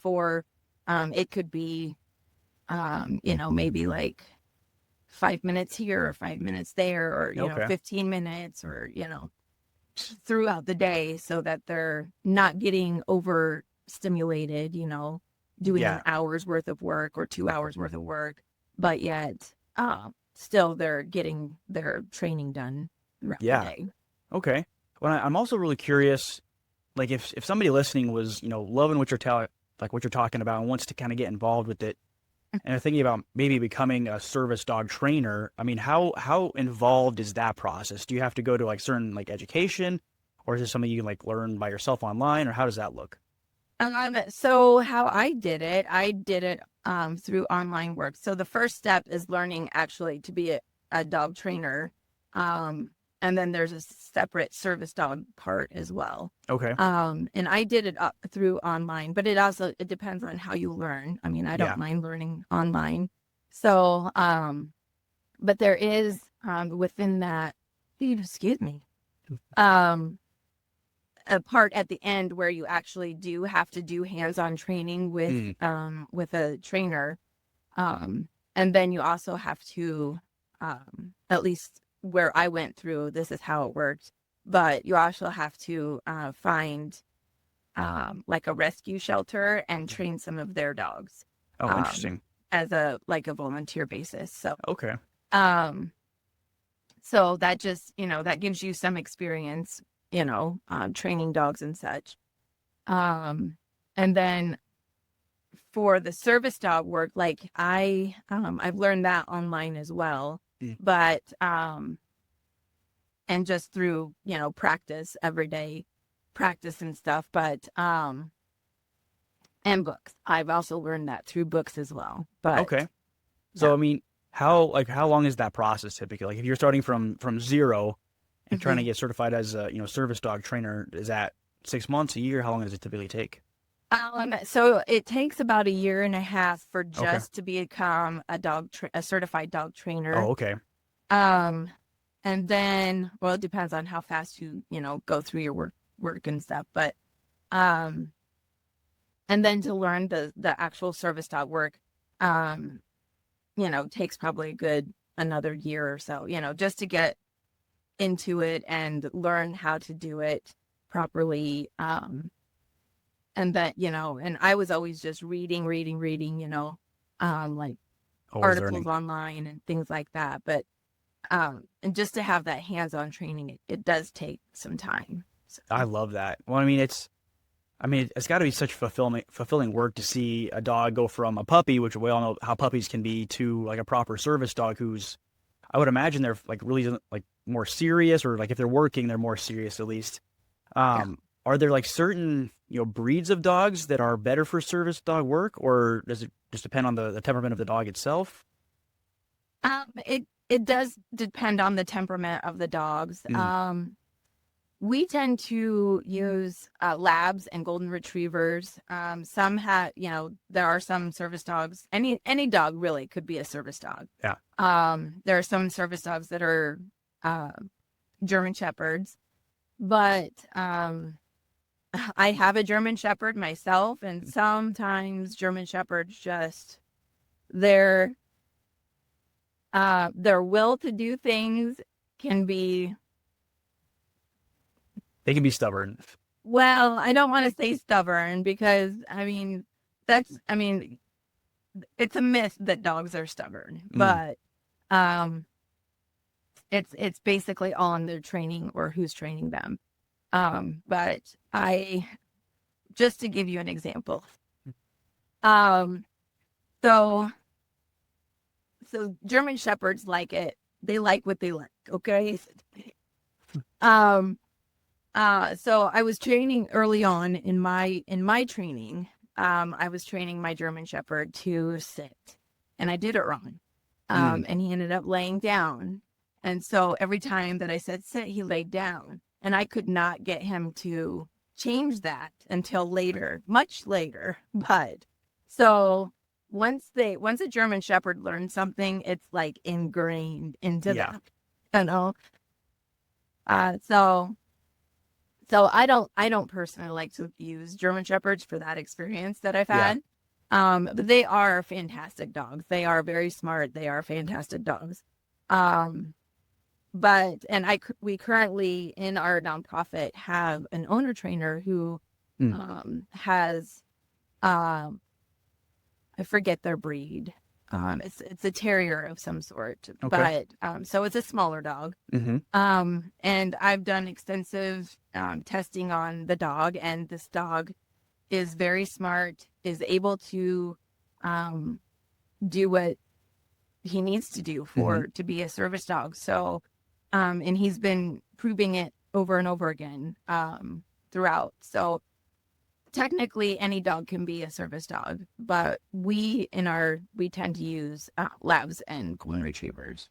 for, it could be, maybe like 5 minutes here or 5 minutes there, or, Okay. 15 minutes, or, throughout the day, so that they're not getting overstimulated, doing an Yeah. hour's worth of work or 2 hours worth of work, but yet still they're getting their training done throughout the Yeah. day. Okay. Well, I'm also really curious, like if somebody listening was, loving what you're telling, like what you're talking about, and wants to kind of get involved with it, and are thinking about maybe becoming a service dog trainer. I mean, how involved is that process? Do you have to go to like certain like education, or is it something you can like learn by yourself online, or how does that look? So how I did it through online work. So the first step is learning actually to be a dog trainer. Um, and then there's a separate service dog part as well. Okay. And I did it up through online, but it depends on how you learn. I mean, I don't Yeah. mind learning online. So, but there is within that, excuse me. Um, a part at the end where you actually do have to do hands-on training Mm. with a trainer, and then you also have to, at least where I went through, this is how it worked, but you also have to find like a rescue shelter and train some of their dogs, Oh, um, interesting. as a like a volunteer basis. Okay. Um, so that just, that gives you some experience, training dogs and such. Um, and then for the service dog work, like I've learned that online as well, Mm. but, and just through, practice, everyday practice and stuff, but, and books. I've also learned that through books as well, but Okay. yeah. So I mean, how long is that process typically? Like if you're starting from zero and trying to Mhm. get certified as a service dog trainer, is that 6 months, a year? How long does it typically take? So it takes about a year and a half for Okay. just to become a certified dog trainer. Oh, okay. Um, and then, well, it depends on how fast you, go through your work and stuff. But, um, and then to learn the actual service dog work, um, takes probably a good another year or so, just to get into it and learn how to do it properly. And that, and I was always just reading, like Always articles learning. online and things like that. But and just to have that hands-on training, it does take some time. So I love that. Well, I mean, it's got to be such fulfilling work to see a dog go from a puppy, which we all know how puppies can be, to like a proper service dog who's, I would imagine they're like really like more serious, or like if they're working, they're more serious at least. yeah. Are there like certain, breeds of dogs that are better for service dog work, or does it just depend on the temperament of the dog itself? It does depend on the temperament of the dogs. Mm, We tend to use labs and golden retrievers. Some have, there are some service dogs. Any dog really could be a service dog. yeah. There are some service dogs that are uh, German shepherds, but I have a German shepherd myself, and sometimes German shepherds just their their will to do things can be, They can be stubborn. well, I don't want to say stubborn, because I mean it's a myth that dogs are stubborn, Mm, but um it's basically on their training or who's training them. But I just to give you an example. Um so German shepherds like it. They like what they like, okay? Um so I was training early on in my training. I was training my German Shepherd to sit, and I did it wrong. mm, And he ended up laying down. And so every time that I said sit, he laid down, and I could not get him to change that until later, much later. But so once a German Shepherd learns something, it's like ingrained into yeah. them, you know. So So I don't personally like to use German Shepherds for that experience that I've Yeah. had. But they are fantastic dogs. They are very smart. They are fantastic dogs. Um, but and we currently in our nonprofit have an owner trainer who Hmm. has um I forget their breed. It's a terrier of some sort, Okay. but so it's a smaller dog. Mm-hmm. And I've done extensive testing on the dog, and this dog is very smart, is able to um, do what he needs to do Mm-hmm. to be a service dog. So, and he's been proving it over and over again throughout. So technically any dog can be a service dog, but we tend to use labs and golden retrievers.